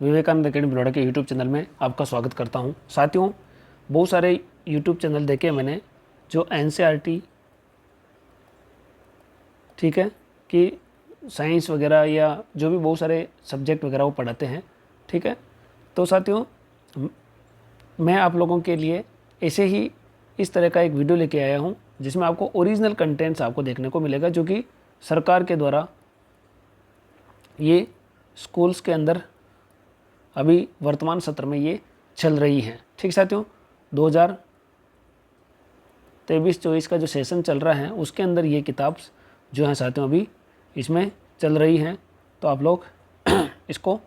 Vivekananda academy Baroda के YouTube channel में आपका स्वागत करता हूं। साथियों, बहुत सारे यूट्यूब चैनल देखे मैंने जो एनसीईआरटी, ठीक है, कि साइंस वगैरह या जो भी बहुत सारे सब्जेक्ट वगैरह वो पढ़ाते हैं, ठीक है। तो साथियों, मैं आप लोगों के लिए ऐसे ही इस तरह का एक वीडियो लेके आया हूं जिसमें आपको ओरिजिनल कंटेंट्स आपको देखने को मिलेगा, जो कि सरकार के द्वारा ये स्कूल्स के अंदर अभी वर्तमान सत्र में ये चल रही हैं। ठीक साथियों, 2023-24 का जो सेशन चल रहा है उसके अंदर ये किताब जो है साथियों अभी इसमें चल रही हैं, तो आप लोग इसको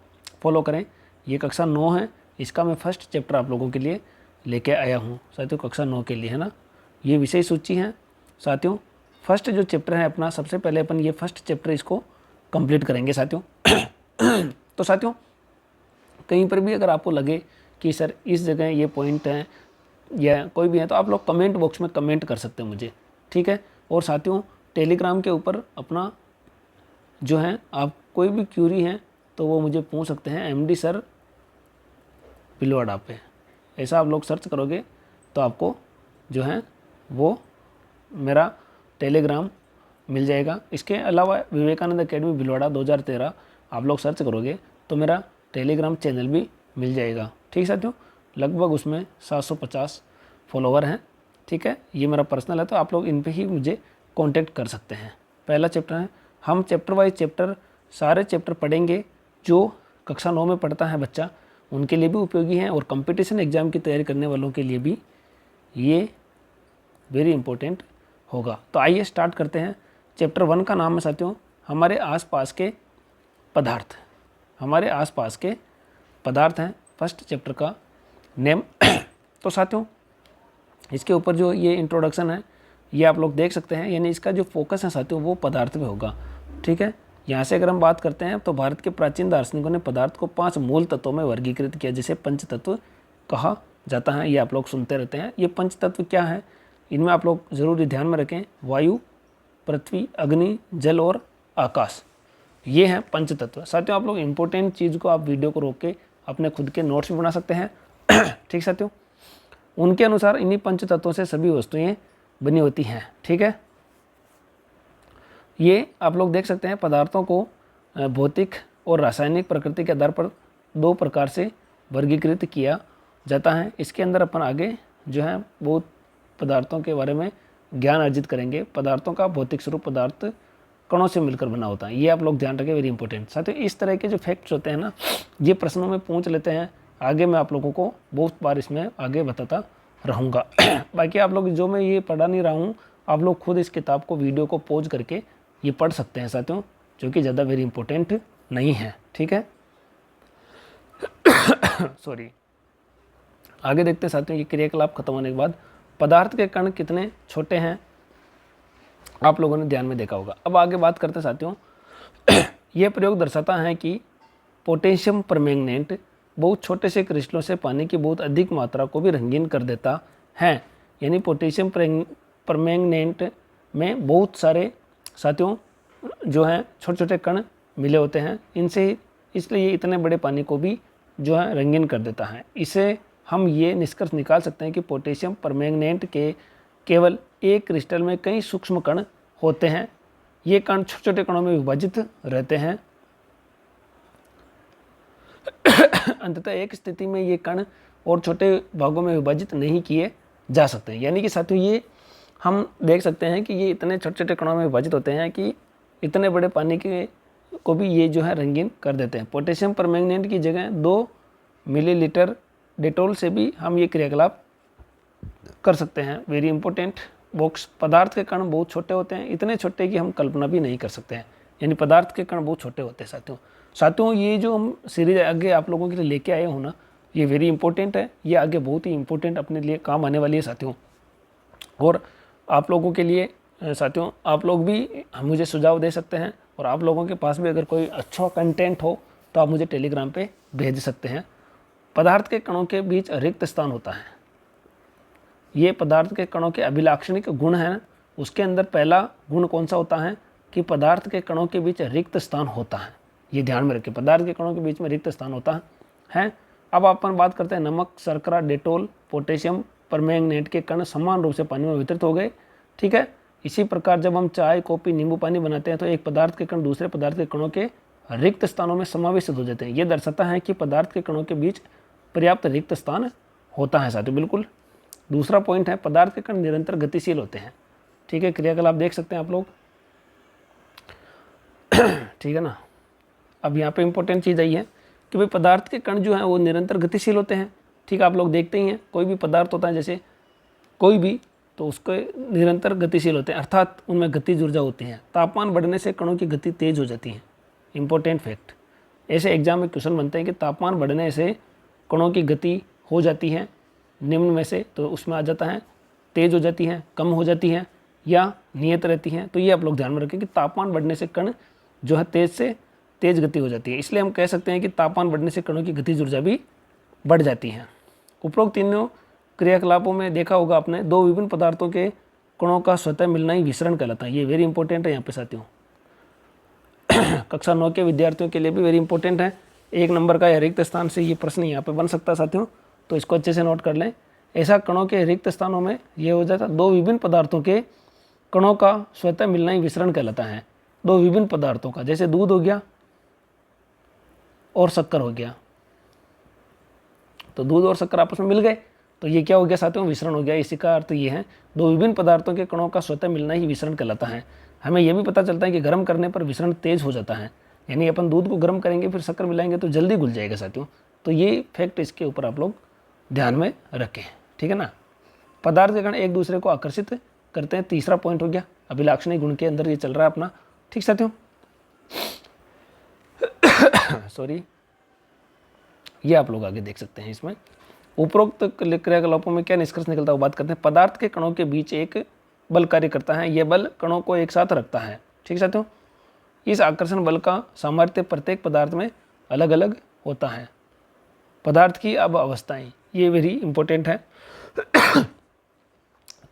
फॉलो करें। ये कक्षा 9 है, इसका मैं फर्स्ट चैप्टर आप लोगों के लिए लेके आया हूँ साथियों, कक्षा 9 के लिए, है ना। ये विषय सूची है साथियों। फर्स्ट जो चैप्टर है अपना, सबसे पहले अपन ये फर्स्ट चैप्टर इसको कंप्लीट करेंगे साथियों। तो साथियों, कहीं पर भी अगर आपको लगे कि सर इस जगह ये पॉइंट है या कोई भी है, तो आप लोग कमेंट बॉक्स में कमेंट कर सकते हैं मुझे, ठीक है। और साथियों, टेलीग्राम के ऊपर अपना जो है आप कोई भी क्यूरी है तो वो मुझे पूछ सकते हैं, एमडी सर भिलवाड़ा पे, ऐसा आप लोग सर्च करोगे तो आपको जो है वो मेरा टेलीग्राम मिल जाएगा। इसके अलावा विवेकानंद अकेडमी भिलवाड़ा 2013 आप लोग सर्च करोगे तो मेरा टेलीग्राम चैनल भी मिल जाएगा, ठीक साथियों। लगभग उसमें 750 फॉलोवर हैं, ठीक है। ये मेरा पर्सनल है, तो आप लोग इन पे ही मुझे कांटेक्ट कर सकते हैं। पहला चैप्टर है, हम चैप्टर वाइज चैप्टर सारे चैप्टर पढ़ेंगे जो कक्षा 9 में पढ़ता है बच्चा, उनके लिए भी उपयोगी हैं और कंपटीशन एग्ज़ाम की तैयारी करने वालों के लिए भी ये वेरी इंपॉर्टेंट होगा। तो आइए स्टार्ट करते हैं। चैप्टर 1 का नाम है साथियों हमारे आसपास के पदार्थ। हमारे आसपास के पदार्थ हैं फर्स्ट चैप्टर का नेम। तो साथियों, इसके ऊपर जो ये इंट्रोडक्शन है ये आप लोग देख सकते हैं, यानी इसका जो फोकस है साथियों वो पदार्थ पे होगा, ठीक है। यहाँ से अगर हम बात करते हैं तो भारत के प्राचीन दार्शनिकों ने पदार्थ को 5 मूल तत्वों में वर्गीकृत किया, जिसे पंच तत्व कहा जाता है। ये आप लोग सुनते रहते हैं। ये पंच तत्व क्या है, इनमें आप लोग ज़रूरी ध्यान में रखें, वायु, पृथ्वी, अग्नि, जल और आकाश, ये हैं पंच तत्व। साथियों, आप लोग इंपॉर्टेंट चीज़ को आप वीडियो को रोक के अपने खुद के नोट्स भी बना सकते हैं, ठीक साथियों। उनके अनुसार इन्हीं पंच तत्वों से सभी वस्तुएं बनी होती हैं, ठीक है। ये आप लोग देख सकते हैं, पदार्थों को भौतिक और रासायनिक प्रकृति के आधार पर 2 प्रकार से वर्गीकृत किया जाता है। इसके अंदर अपन आगे जो है बहुत पदार्थों के बारे में ज्ञान अर्जित करेंगे। पदार्थों का भौतिक स्वरूप पदार्थ कणों से मिलकर बना होता है, ये आप लोग ध्यान रखें, वेरी इंपॉर्टेंट साथियों। इस तरह के जो फैक्ट्स होते हैं ना, ये प्रश्नों में पूछ लेते हैं। आगे मैं आप लोगों को बहुत बार इसमें आगे बताता रहूँगा। बाकी आप लोग जो मैं ये पढ़ा नहीं रहा हूँ, आप लोग खुद इस किताब को वीडियो को पॉज करके ये पढ़ सकते हैं साथियों, जो कि ज़्यादा वेरी इंपॉर्टेंट नहीं है, ठीक है। सॉरी। आगे देखते हैं साथियों, ये क्रियाकलाप खत्म होने के बाद पदार्थ के कण कितने छोटे हैं आप लोगों ने ध्यान में देखा होगा। अब आगे बात करते हैं साथियों, यह प्रयोग दर्शाता है कि पोटेशियम परमैंगनेट बहुत छोटे से क्रिस्टलों से पानी की बहुत अधिक मात्रा को भी रंगीन कर देता है। यानी पोटेशियम परमैंगनेट में बहुत सारे साथियों जो हैं छोटे छोटे कण मिले होते हैं, इनसे इसलिए ये इतने बड़े पानी को भी जो है रंगीन कर देता है। इसे हम ये निष्कर्ष निकाल सकते हैं कि पोटेशियम परमैंगनेट के केवल एक क्रिस्टल में कई सूक्ष्म कण होते हैं। ये कण छोटे छोटे कणों में विभाजित रहते हैं। अंततः एक स्थिति में ये कण और छोटे भागों में विभाजित नहीं किए जा सकते। यानी कि साथियों, ये हम देख सकते हैं कि ये इतने छोटे छोटे कणों में विभाजित होते हैं कि इतने बड़े पानी के को भी ये जो है रंगीन कर देते हैं। पोटेशियम परमैंगनेट की जगह 2 मिलीलीटर डेटॉल से भी हम ये क्रियाकलाप कर सकते हैं। Very important box. पदार्थ के कण बहुत छोटे होते हैं, इतने छोटे कि हम कल्पना भी नहीं कर सकते हैं। यानी पदार्थ के कण बहुत छोटे होते हैं साथियों। ये जो हम सीरीज आगे आप लोगों के लिए लेके आए हो ना, ये वेरी इंपॉर्टेंट है। ये आगे बहुत ही इंपॉर्टेंट अपने लिए काम आने वाली है साथियों। और आप लोगों के लिए साथियों, आप लोग भी मुझे सुझाव दे सकते हैं, और आप लोगों के पास भी अगर कोई अच्छा कंटेंट हो तो आप मुझे टेलीग्राम पे भेज सकते हैं। पदार्थ के कणों के बीच रिक्त स्थान होता है। ये पदार्थ के कणों के अभिलाक्षणिक गुण हैं। उसके अंदर पहला गुण कौन सा होता है कि पदार्थ के कणों के बीच रिक्त स्थान होता है। ये ध्यान में रखें, पदार्थ के कणों के बीच में रिक्त स्थान होता है। अब अपन बात करते हैं नमक, शर्करा, डेटोल, पोटेशियम परमैंगनेट के कण समान रूप से पानी में वितरित हो गए। ठीक है, इसी प्रकार जब हम चाय, कॉफ़ी, नींबू पानी बनाते हैं तो एक पदार्थ के कण दूसरे पदार्थ के कणों के रिक्त स्थानों में समावेशित हो जाते हैं। ये दर्शाता है कि पदार्थ के कणों के बीच पर्याप्त रिक्त स्थान होता है साथियों। बिल्कुल। दूसरा पॉइंट है पदार्थ के कण निरंतर गतिशील होते हैं। ठीक है, क्रियाकलाप देख सकते हैं आप लोग। ठीक है ना। अब यहाँ पे इंपॉर्टेंट चीज़ आई है कि भाई पदार्थ के कण जो हैं वो निरंतर गतिशील होते हैं। ठीक है, आप लोग देखते ही हैं कोई भी पदार्थ होता है जैसे कोई भी, तो उसके निरंतर गतिशील होते हैं, अर्थात उनमें गतिज ऊर्जा होती है। तापमान बढ़ने से कणों की गति तेज हो जाती है। इंपॉर्टेंट फैक्ट, ऐसे एग्जाम में क्वेश्चन बनते हैं कि तापमान बढ़ने से कणों की गति हो जाती है निम्न में से, तो उसमें आ जाता है तेज हो जाती है, कम हो जाती है या नियत रहती है। तो ये आप लोग ध्यान में रखें कि तापमान बढ़ने से कण जो है तेज से तेज गति हो जाती है। इसलिए हम कह सकते हैं कि तापमान बढ़ने से कणों की गतिज ऊर्जा भी बढ़ जाती है। उपरोक्त तीनों क्रियाकलापों में देखा होगा आपने, दो विभिन्न पदार्थों के कणों का स्वतः मिलना ही विसरण कहलाता है। ये वेरी इंपॉर्टेंट है यहाँ पे साथियों। कक्षा 9 के विद्यार्थियों के लिए भी वेरी इंपॉर्टेंट है। 1 नंबर का या रिक्त स्थान से ये प्रश्न यहाँ पे बन सकता है साथियों, तो इसको अच्छे से नोट कर लें। ऐसा कणों के रिक्त स्थानों में ये हो जाता है, दो विभिन्न पदार्थों के कणों का स्वतः मिलना ही विसरण कहलाता है। दो विभिन्न पदार्थों का, जैसे दूध हो गया और शक्कर हो गया, तो दूध और शक्कर आपस में मिल गए तो ये क्या हो गया साथियों, विसरण हो गया। इसी का अर्थ ये है दो विभिन्न पदार्थों के कणों का स्वतः मिलना ही विसरण कहलाता है। हमें यह भी पता चलता है कि गर्म करने पर विसरण तेज हो जाता है, यानी अपन दूध को गर्म करेंगे फिर शक्कर मिलाएंगे तो जल्दी घुल जाएगा साथियों। तो ये फैक्ट इसके ऊपर आप लोग ध्यान में रखें। ठीक है ना। पदार्थ के कण एक दूसरे को आकर्षित करते हैं। तीसरा पॉइंट हो गया, अभिलाक्षणी गुण के अंदर ये चल रहा है अपना। ठीक साथियों, सॉरी, ये आप लोग आगे देख सकते हैं। इसमें उपरोक्त क्रियाकलापों में क्या निष्कर्ष निकलता है वो बात करते हैं। पदार्थ के कणों के बीच एक बल कार्य करता है, यह बल कणों को एक साथ रखता है। ठीक साथियों, इस आकर्षण बल का सामर्थ्य प्रत्येक पदार्थ में अलग अलग होता है। पदार्थ की अब अवस्थाएं, ये वेरी इंपॉर्टेंट है।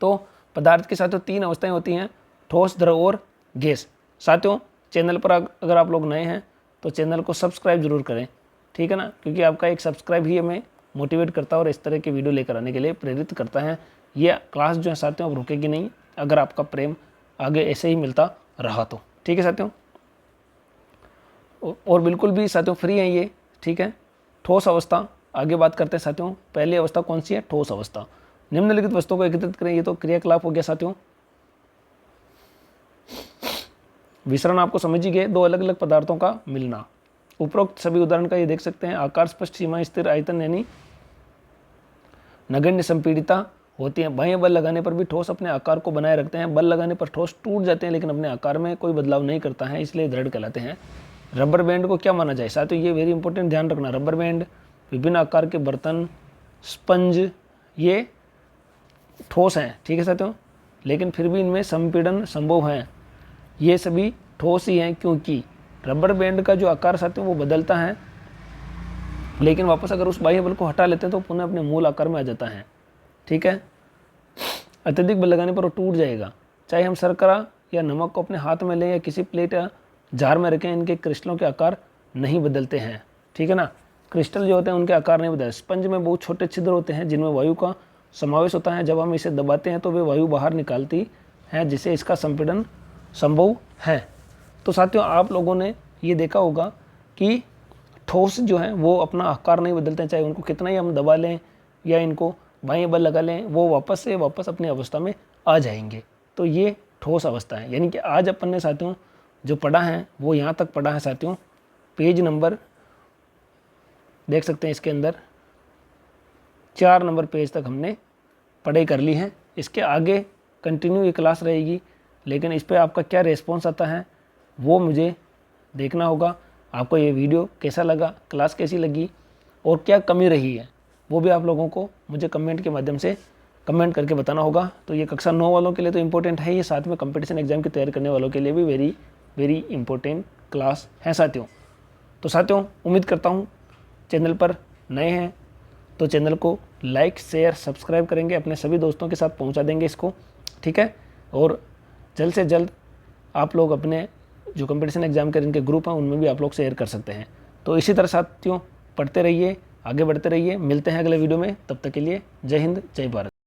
तो पदार्थ के साथियों 3 अवस्थाएं होती हैं, ठोस, द्रव और गैस। साथियों चैनल पर अगर आप लोग नए हैं तो चैनल को सब्सक्राइब जरूर करें। ठीक है ना, क्योंकि आपका एक सब्सक्राइब ही हमें मोटिवेट करता है और इस तरह के वीडियो लेकर आने के लिए प्रेरित करता है। ये क्लास जो है साथियों अब रुकेगी नहीं, अगर आपका प्रेम आगे ऐसे ही मिलता रहा तो। ठीक है साथियों, और बिल्कुल भी साथियों फ्री है ये। ठीक है, ठोस अवस्था आगे बात करते हैं साथियों। पहली अवस्था कौन सी है, ठोस अवस्था। निम्नलिखित वस्तुओं को एकत्रित करें, ये तो क्रियाकलाप हो गया साथियों। विसरण आपको समझ ही गए, दो अलग अलग पदार्थों का मिलना। उपरोक्त सभी उदाहरण का ये देख सकते हैं। आकार, स्पष्ट सीमा, स्थिर आयतन यानी नगण्य संपीड़िता होती है। बाह्य बल लगाने पर भी ठोस अपने आकार को बनाए रखते हैं। बल लगाने पर ठोस टूट जाते हैं लेकिन अपने आकार में कोई बदलाव नहीं करता है, इसलिए दृढ़ कहलाते हैं। रबर बैंड को क्या माना जाए साथियों, ये वेरी इंपॉर्टेंट ध्यान रखना। रबर बैंड, विभिन्न आकार के बर्तन, स्पंज, ये ठोस हैं। ठीक है साथियों, लेकिन फिर भी इनमें संपीड़न संभव है। ये सभी ठोस ही हैं क्योंकि रबर बैंड का जो आकार साथियों वो बदलता है, लेकिन वापस अगर उस बाह्य बल को हटा लेते हैं तो पुनः अपने मूल आकार में आ जाता है। ठीक है, अत्यधिक बल लगाने पर वो टूट जाएगा। चाहे हम शर्करा या नमक को अपने हाथ में लें या किसी प्लेट या जार में रखें, इनके क्रिस्टलों के आकार नहीं बदलते हैं। ठीक है ना, क्रिस्टल जो होते हैं उनके आकार नहीं बदलते। स्पंज में बहुत छोटे छिद्र होते हैं जिनमें वायु का समावेश होता है। जब हम इसे दबाते हैं तो वे वायु बाहर निकालती है, जिससे इसका संपीड़न संभव है। तो साथियों आप लोगों ने ये देखा होगा कि ठोस जो है वो अपना आकार नहीं बदलते हैं, चाहे उनको कितना ही हम दबा लें या इनको बाह्य बल लगा लें, वो वापस अपनी अवस्था में आ जाएंगे। तो ये ठोस अवस्था है। यानी कि आज अपन ने साथियों जो पढ़ा है वो यहाँ तक पढ़ा है साथियों। पेज नंबर देख सकते हैं, इसके अंदर 4 नंबर पेज तक हमने पढ़ाई कर ली है। इसके आगे कंटिन्यू ये क्लास रहेगी, लेकिन इस पर आपका क्या रिस्पॉन्स आता है वो मुझे देखना होगा। आपको ये वीडियो कैसा लगा, क्लास कैसी लगी और क्या कमी रही है, वो भी आप लोगों को मुझे कमेंट के माध्यम से कमेंट करके बताना होगा। तो ये कक्षा 9 वालों के लिए तो इम्पोर्टेंट है, ये साथ में कंपटीशन एग्जाम की तैयारी करने वालों के लिए भी वेरी वेरी इंपॉर्टेंट क्लास है साथियों। तो साथियों उम्मीद करता हूँ चैनल पर नए हैं तो चैनल को लाइक, शेयर, सब्सक्राइब करेंगे, अपने सभी दोस्तों के साथ पहुँचा देंगे इसको। ठीक है, और जल्द से जल्द आप लोग अपने जो कंपटीशन एग्जाम के जिनके ग्रुप हैं उनमें भी आप लोग शेयर कर सकते हैं। तो इसी तरह साथियों पढ़ते रहिए, आगे बढ़ते रहिए। मिलते हैं अगले वीडियो में, तब तक के लिए जय हिंद, जय भारत।